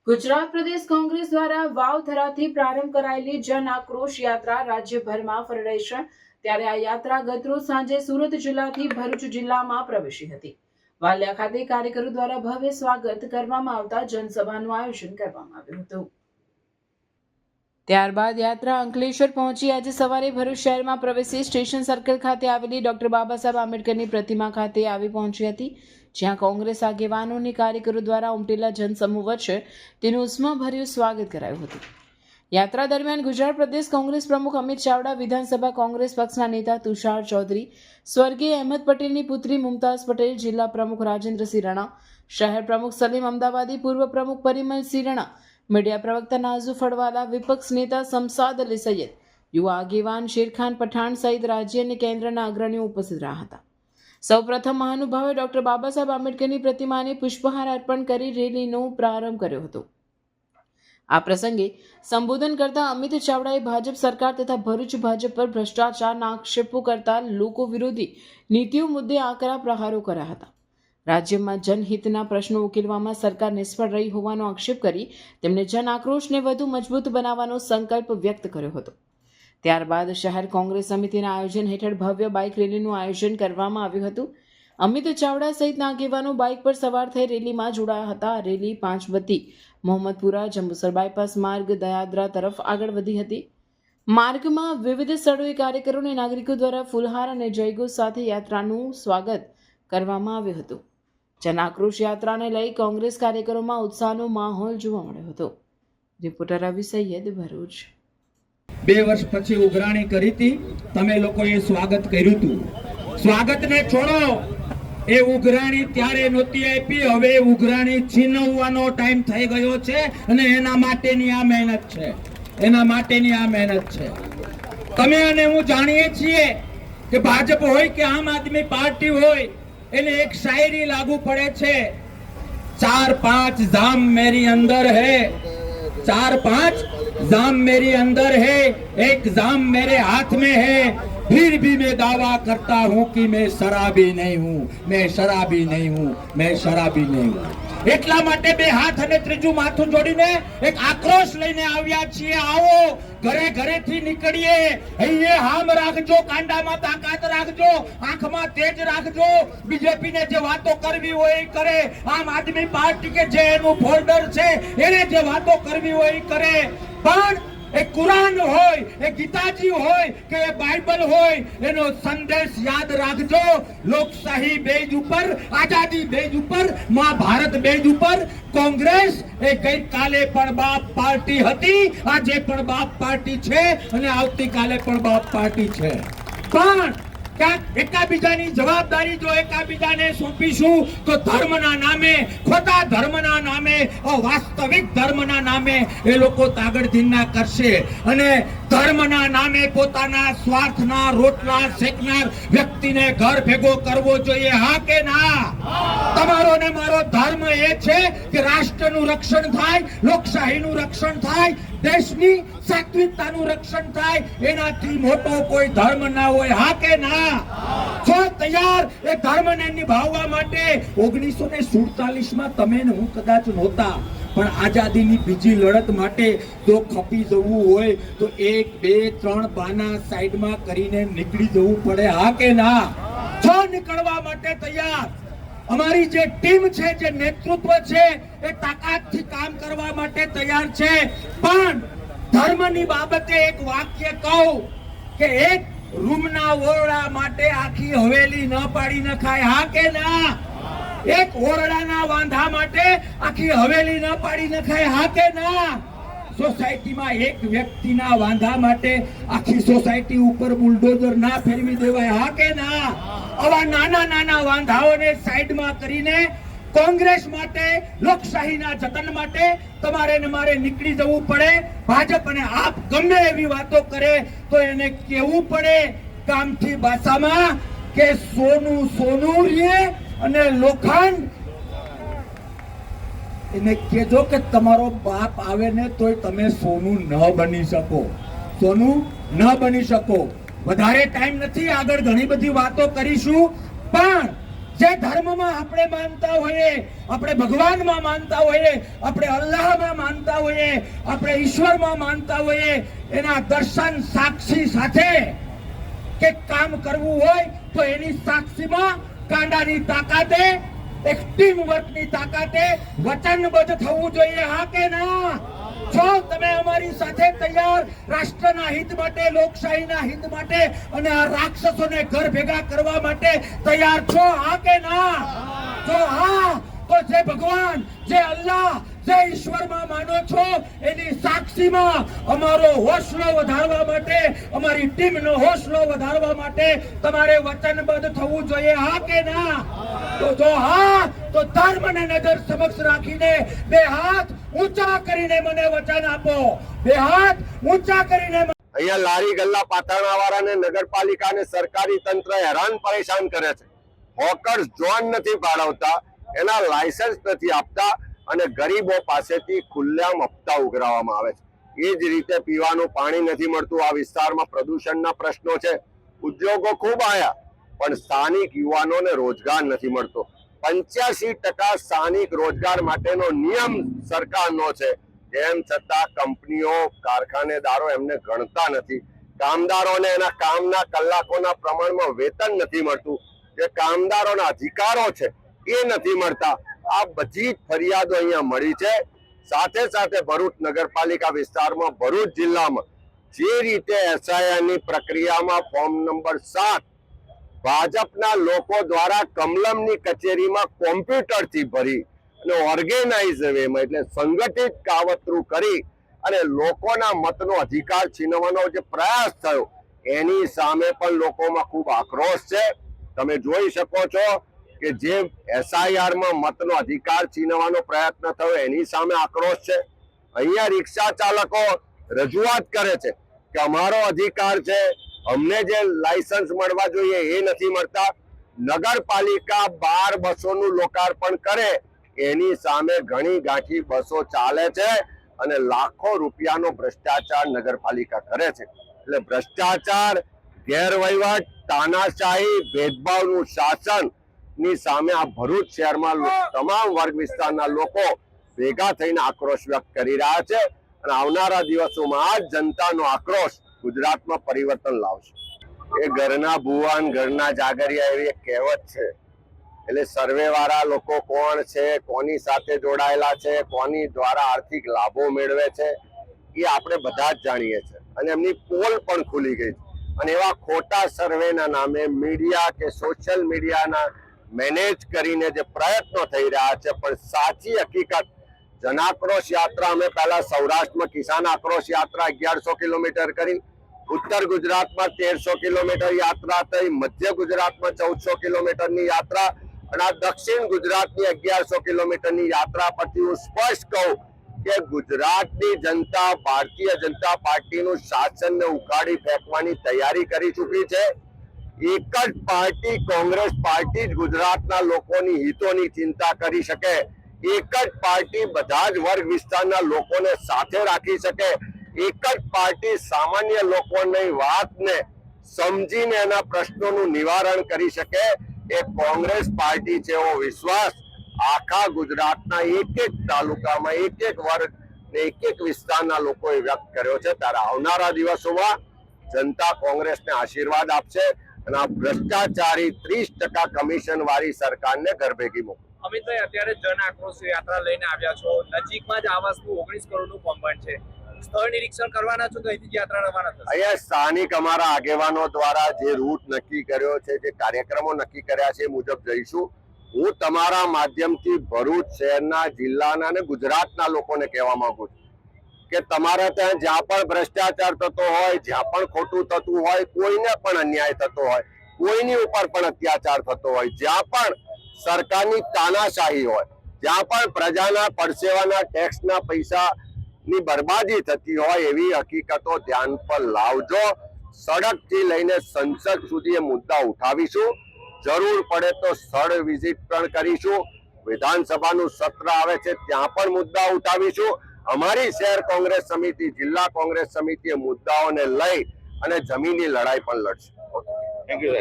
ગુજરાત પ્રદેશ કોંગ્રેસ દ્વારા વાવથરાથી પ્રારંભ કરાયેલી જન આક્રોશ યાત્રા રાજ્યભરમાં ફરી રહી છે। ત્યારે આ યાત્રા ગતરોજ સાંજે સુરત જિલ્લાથી ભરૂચ જિલ્લામાં પ્રવેશી હતી। વાલિયા ખાતે કાર્યકરો દ્વારા ભવ્ય સ્વાગત કરવામાં આવતા જનસભાનું આયોજન કરવામાં આવ્યું હતું। ત્યારબાદ યાત્રા અંકલેશ્વર પહોંચી આજે સવારે ભરૂચ શહેરમાં પ્રવેશી સ્ટેશન સર્કલ ખાતે આવેલી ડોક્ટર બાબા સાહેબ આંબેડકરની પ્રતિમા ખાતે આવી પહોંચી હતી, જ્યાં કોંગ્રેસ આગેવાનોની કાર્યકરો દ્વારા ઉમટેલા જનસમૂહ વચ્ચે તેનું ઉષ્માભર્યું સ્વાગત કરાયું હતું। યાત્રા દરમિયાન ગુજરાત પ્રદેશ કોંગ્રેસ પ્રમુખ અમિત ચાવડા, વિધાનસભા કોંગ્રેસ પક્ષના નેતા તુષાર ચૌધરી, સ્વર્ગીય અહેમદ પટેલની પુત્રી મુમતાઝ પટેલ, જિલ્લા પ્રમુખ રાજેન્દ્રસિંહ રણા, શહેર પ્રમુખ સલીમ અમદાવાદી, પૂર્વ પ્રમુખ પરિમલસિંહ રણા, મીડિયા પ્રવક્તા નાઝુ ફળવાલા, વિપક્ષ નેતા શમસાદ અલી સૈયદ, યુવા આગેવાન શેરખાન પઠાણ સહિત રાજ્ય અને કેન્દ્રના અગ્રણીઓ ઉપસ્થિત રહ્યા હતા। સૌપ્રથમ મહાનુભાવે ડોક્ટર બાબા સાહેબ આંબેડકરની પ્રતિમાને પુષ્પહાર અર્પણ કરી રેલીનો પ્રારંભ કર્યો હતો। આ પ્રસંગે સંબોધન કરતા અમિત ચાવડાએ ભાજપ સરકાર તથા ભરૂચ ભાજપ પર ભ્રષ્ટાચારના આક્ષેપો કરતા લોકો વિરોધી નીતિઓ મુદ્દે આકરા પ્રહારો કર્યા હતા। રાજ્યમાં જનહિતના પ્રશ્નો ઉકેલવામાં સરકાર નિષ્ફળ રહી હોવાનો આક્ષેપ કરી તેમણે જન આક્રોશને વધુ મજબૂત બનાવવાનો સંકલ્પ વ્યક્ત કર્યો હતો। ત્યારબાદ શહેર કોંગ્રેસ સમિતિના આયોજન હેઠળ ભવ્ય બાઇક રેલીનું આયોજન કરવામાં આવ્યું હતું। અમિત ચાવડા સહિતના આગેવાનો બાઇક પર સવાર થઈ રેલીમાં જોડાયા હતા। રેલી પાંચબત્તી, મોહમ્મદપુરા, જંબુસર બાયપાસ માર્ગ, દયાદરા તરફ આગળ વધી હતી। માર્ગમાં વિવિધ સ્થળોએ કાર્યકરો અને નાગરિકો દ્વારા ફૂલહાર અને જયઘોષ સાથે યાત્રાનું સ્વાગત કરવામાં આવ્યું હતું। જન આક્રોશ યાત્રાને લઈ કોંગ્રેસ કાર્યકરોમાં ઉત્સાહનો માહોલ જોવા મળ્યો હતો। રિપોર્ટર રવિ સૈયદ, ભરૂચ। 2 વર્ષ પછી ઉઘરાણી કરી હતી, તમે લોકોએ સ્વાગત કર્યું હતું। સ્વાગતને છોડો, એ ઉઘરાણી ત્યારે નહોતી આપી, હવે ઉઘરાણી છીનવવાનો ટાઈમ થઈ ગયો છે અને એના માટેની આ મહેનત છે, એના માટેની આ મહેનત છે। તમે અને હું જાણીએ છીએ કે ભાજપ હોય કે આમ આદમી પાર્ટી હોય, એને એક શાયરી લાગુ પડે છે, 4-5 जाम मेरी अंदर है, 4-5 जाम मेरी अंदर है, एक जाम मेरे हाथ में है, फिर भी मैं दावा करता हूं कि मैं शराबी नहीं हूं, मैं शराबी नहीं हूं, मैं शराबी नहीं हूं। એટલા માટે બે હાથ અને ત્રીજું માથું જોડીને એક આક્રોશ લઈને આવ્યા છીએ। આવો ઘરે ઘરેથી નીકળીએ, અહીંયા હામ રાખજો, કાંડામાં તાકાત રાખજો, આંખમાં તેજ રાખજો। બીજેપીને જે વાતો કરવી હોય એ કરે, આમ આદમી પાર્ટી કે જે એનું ફોલ્ડર છે એને જે વાતો કરવી હોય એ કરે, પણ એ કુરાન હોય, એ ગીતાજી હોય કે એ બાઇબલ હોય, એનો સંદેશ યાદ રાખજો। લોકશાહી બેઝ ઉપર, આઝાદી બેઝ ઉપર, મહાભારત બેઝ ઉપર કોંગ્રેસ એ ગઈકાલે પણ બાપ પાર્ટી હતી, આજે પણ બાપ પાર્ટી છે અને આવતીકાલે પણ બાપ પાર્ટી છે। પણ ક્યાંક એકાબીજાની જવાબદારી જો એકાબીજાને સોંપીશું તો ધર્મના નામે, ખોટા ધર્મના નામે, વાસ્તવિક ધર્મના નામે એ લોકો તાગડધીના કરશે અને ધર્મના નામે પોતાના સ્વાર્થના રોટલા શેકનાર વ્યક્તિને ઘર ભેગો કરવો જોઈએ, હા કે ના? તમારો ને મારો ધર્મ એ છે કે રાષ્ટ્રનું રક્ષણ થાય, લોકશાહીનું રક્ષણ થાય, દેશની સાત્વિકતાનું રક્ષણ થાય, એનાથી મોટો કોઈ ધર્મ ના હોય, હા કે ના? છો તૈયાર એ ધર્મને નિભાવવા માટે? 1947માં તમે ને હું કદાચ નહોતા, પણ આઝાદીની બીજી લડત માટે જો ખપી જવું હોય તો 1, 2, 3 બાના સાઈડમાં કરીને નીકળી જવું પડે, હા કે ના? છો નીકળવા માટે તૈયાર? અમારી જે ટીમ છે, જે નેતૃત્વ છે, એ તાકાતથી કામ કરવા માટે તૈયાર છે। પણ ધર્મની બાબતે એક વાક્ય કહું કે એક રૂમના ઓરડા માટે આખી હવેલી ન પાડી નખાય, હા કે ના? એક ઓરડાના વાંધા માટે આખી હવેલી ન પાડી નખાય, હા કે ના? સોસાયટીમાં એક વ્યક્તિના વાંધા માટે આખી સોસાયટી ઉપર બુલડોઝર ના ફેરવી દેવાય, હા કે ના? આવા નાના નાના વાંધાઓને સાઈડમાં કરીને કોંગ્રેસ માટે, લોકશાહીના જતન માટે તમારે ને મારે નીકળી જવું પડે। ભાજપ અને આપ ગમે એવી વાતો કરે તો એને કહેવું પડે કામથી ભાષામાં કે સોનું સોનું રે અને લોખંડ એને કહેજો કે તમારો બાપ આવે ને તોય તમે સોનું ન બની શકો, સોનું ન બની શકો। વધારે ટાઈમ નથી, આગળ ઘણી બધી વાતો કરીશું, પણ જે ધર્મમાં આપણે માનતા હોઈએ, આપણે ભગવાનમાં માનતા હોઈએ, આપણે અલ્લાહમાં માનતા હોઈએ, આપણે ઈશ્વરમાં માનતા હોઈએ, એના દર્શન સાક્ષી સાથે કે કામ કરવું હોય તો એની સાક્ષીમાં કાંડાની તાકાતે, એક ટીમ વર્કની તાકાતે વચનબદ્ધ થવું જોઈએ. હા કે ના? છો તમે અમારી સાથે તૈયાર રાષ્ટ્રના હિત માટે, લોકશાહીના હિત માટે અને આ રાક્ષસોને ઘર ભેગા કરવા માટે તૈયાર છો? હા કે ના? જો હા તો જે ભગવાન, જે અલ્લાહ, જે ઈશ્વરમાં માનો છો એની સાક્ષીમાં અમારો હોસલો વધારવા માટે, અમારી ટીમનો હોસલો વધારવા માટે તમારે વચનબદ્ધ થવું જોઈએ. હા કે ના? તો જો હા તો ધર્મને નજર સમક્ષ રાખીને બે હાથ ઊંચા કરીને મને વચન આપો. બે હાથ ઊંચા કરીને. અહીંયા લારી ગલ્લા પાથરણા વાળાને નગરપાલિકા અને સરકારી તંત્ર હેરાન પરેશાન કરે છે. હોકર્સ ઝોન નથી ફાળવતા, એના લાયસન્સ નથી આપતા અને ગરીબો પાસેથી ખુલ્લેઆમ હપ્તા ઉઘરાવવામાં આવે છે. એ જ રીતે પીવાનું પાણી નથી મળતું. આ વિસ્તારમાં પ્રદૂષણના પ્રશ્નો છે. ઉદ્યોગો ખૂબ આયા પણ સ્થાનિક યુવાનોને રોજગાર નથી મળતો. 85% સ્થાનિક રોજગાર માટેનો નિયમ સરકારનો છે. તેમ છતાં કંપનીઓ, કારખાનેદારો એમને ગણતા નથી. કામદારોને એના કામના કલાકોના પ્રમાણમાં વેતન નથી મળતું. જે કામદારોના અધિકારો છે એ નથી મળતા. આ બધી જ ફરિયાદો અહીંયા મળી છે. સાથે સાથે ભરૂચ નગરપાલિકા વિસ્તારમાં, ભરૂચ જિલ્લામાં જે રીતે એસઆઈઆરની પ્રક્રિયામાં ફોર્મ નંબર 7 ભાજપના લોકો દ્વારા કમલમની કચેરીમાં કોમ્પ્યુટરથી ભરી અને ઓર્ગેનાઇઝ વેમાં, એટલે સંગઠિત કાવતરું કરી અને લોકોના મતનો અધિકાર છીનવવાનો જે પ્રયાસ થયો એની સામે પણ લોકોમાં ખૂબ આક્રોશ છે. તમે જોઈ શકો છો કે જે એસઆઈઆરમાં મતનો અધિકાર છીનવવાનો પ્રયત્ન થયો એની સામે આક્રોશ છે. અહીંયા રિક્ષા ચાલકો રજૂઆત કરે છે કે અમારો અધિકાર છે, અમને જે લાયસન્સ મળવા જોઈએ એ નથી મળતા. નગરપાલિકા 12 બસોનું લોકાર્પણ કરે એની સામે ઘણી ગાંઠી બસો ચાલે છે અને લાખો રૂપિયાનો ભ્રષ્ટાચાર નગરપાલિકા કરે છે. એટલે ભ્રષ્ટાચાર, ગેરવહીવટ, તાનાશાહી, ભેદભાવનું શાસન ની સામે આ ભરૂચ શહેરમાં તમામ વર્ગ વિસ્તારના લોકો ભેગા થઈને આક્રોશ વ્યક્ત કરી રહ્યા છે અને આવનારા દિવસોમાં આ જનતાનો આક્રોશ ગુજરાતમાં પરિવર્તન લાવશે. એ ઘરના ભુવન, ઘરના જાગરિયા એવી એક કહેવત છે. એટલે સર્વે વાળા લોકો કોણ છે, કોની સાથે જોડાયેલા છે, કોની દ્વારા આર્થિક લાભો મેળવે છે એ આપણે બધા જ જાણીએ છીએ અને એમની પોલ પણ ખુલી ગઈ છે. અને એવા ખોટા સર્વેના નામે મીડિયા કે સોશિયલ મીડિયાના મેનેજ કરીને જે પ્રયત્નો થઈ રહ્યા છે, પણ સાચી હકીકત જનાક્રોશ યાત્રા અમે પહેલા સૌરાષ્ટ્રમાં કિસાન આક્રોશ યાત્રા 1100 કિલોમીટર કરી, ઉત્તર ગુજરાતમાં 1300 કિલોમીટર યાત્રા થઈ, મધ્ય ગુજરાતમાં 1400 કિલોમીટરની યાત્રા અને આ દક્ષિણ ગુજરાતની 1100 કિલોમીટરની યાત્રા પરથી હું સ્પષ્ટ કહું કે ગુજરાતની જનતા ભારતીય જનતા પાર્ટીનું શાસનને ઉખાડી ફેંકવાની તૈયારી કરી ચૂકી છે. એક જ પાર્ટી, કોંગ્રેસ પાર્ટી જ ગુજરાતના લોકોની હિતોની ચિંતા કરી શકે. એક જ પાર્ટી બધા જ વર્ગ વિસ્તારના લોકોને સાથે રાખી શકે. એક જ પાર્ટી સામાન્ય લોકોની વાતને સમજીને એના પ્રશ્નોનું નિવારણ કરી શકે. એ કોંગ્રેસ પાર્ટી છે એવો વિશ્વાસ આખા ગુજરાતના એક એક તાલુકામાં, એક એક વર્ગ ને એક એક વિસ્તારના લોકોએ વ્યક્ત કર્યો છે. ત્યારે આવનારા દિવસોમાં જનતા કોંગ્રેસને આશીર્વાદ આપશે અને આ ભ્રષ્ટાચારી 30% કમિશન વાળી સરકારને ઘર ભેગી મોકલે. અમિતભાઈ, અત્યારે જન આક્રોશ યાત્રા લઈને આવ્યા છો, નજીકમાં જ આવાસનું 19 કરોડનું કૌભાંડ છે, સ્થળ નિરીક્ષણ કરવાના છો તો અહીંથી જ યાત્રા રવાના થશે? અહીંયા સ્થાનિક અમારા આગેવાનો દ્વારા જે રૂટ નક્કી કર્યો છે, જે કાર્યક્રમો નક્કી કર્યા છે એ મુજબ જઈશું. હું તમારા માધ્યમથી ભરૂચ શહેરના, જિલ્લાના અને ગુજરાતના લોકોને કહેવા માંગુ છું કે તમારા ત્યાં જ્યાં પણ ભ્રષ્ટાચાર થતો હોય, જ્યાં પણ ખોટું થતું હોય, કોઈને પણ અન્યાય થતો હોય, કોઈની ઉપર પણ અત્યાચાર થતો હોય, જ્યાં પણ સરકારની તાનાશાહી હોય, જ્યાં પણ પ્રજાના પરસેવાના ટેક્સના પૈસાની બરબાદી થતી હોય, એવી હકીકતો ધ્યાન પર લાવજો. સડકથી લઈને સંસદ સુધી એ મુદ્દા ઉઠાવીશું. જરૂર પડે તો સ્થળ વિઝિટ પણ કરીશું. વિધાનસભાનું સત્ર આવે છે ત્યાં પણ મુદ્દા ઉઠાવીશું. અમારી શહેર કોંગ્રેસ સમિતિ, જિલ્લા કોંગ્રેસ સમિતિ એ મુદ્દાઓને લઈ અને જમીની લડાઈ પણ લડશે. Thank you.